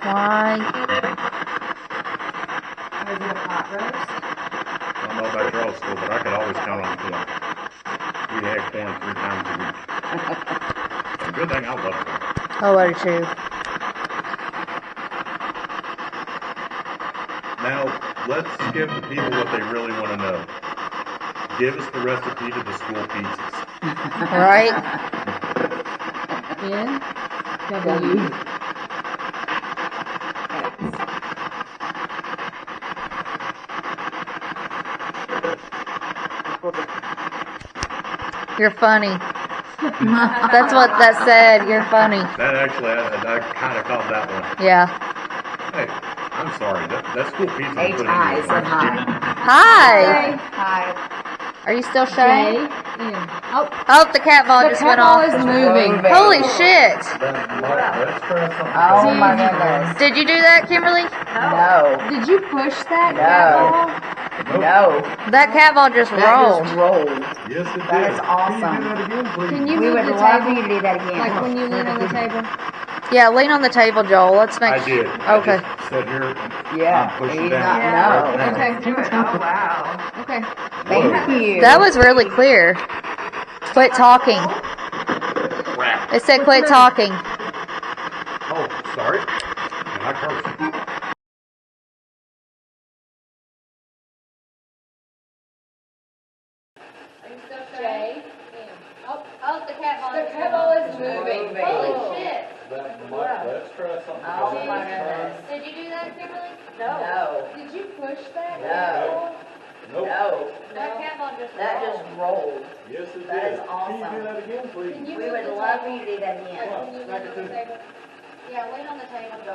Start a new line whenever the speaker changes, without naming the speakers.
Why?
Was it a pot roast?
I don't know about y'all's school, but I could always count on corn. We had corn 3 times a week. It's a good thing I love corn.
Oh, I do too.
Now, let's give the people what they really want to know. Give us the recipe to the school pizzas.
Right?
N-W.
You're funny. That's what that said. You're funny.
That actually, I kind of caught that one.
Yeah.
Hey, I'm sorry. That school pizza.
H-I, said hi.
Hi.
Hi.
Are you still shy?
Oh,
Oh, the cat ball just went off.
is moving.
Holy shit.
Oh my goodness.
Did you do that, Kimberly?
No.
Did you push that
No.
cat ball?
No.
That cat ball just
That
rolled.
just rolled.
Yes, it
That
did.
is awesome.
Can you do that again, please?
Can you
We
move
would
the
love
table?
you to do that again.
Like when you lean on the table?
Yeah, lean on the table, Joel. Let's make
I did.
Okay.
I just sat here.
Yeah.
I'm pushing
He's
down.
not, no.
Okay.
Oh, wow.
Okay.
Thank you.
That was really clear. Quit talking.
Crap.
It said quit talking.
Oh, sorry. I cursed.
Jay. Oh, the cat ball.
The cat ball is moving.
Holy shit.
Let's try something.
Oh my goodness.
Did you do that, Kimberly?
No.
Did you push that?
No.
Nope.
No.
That cat ball just
That just rolled.
Yes, it
That
did.
is awesome.
Can you do that again, please?
Can you
We
move
would
the
love
table?
you to do that again.
Like when you lean on the table? Yeah, lean on the table, Joel.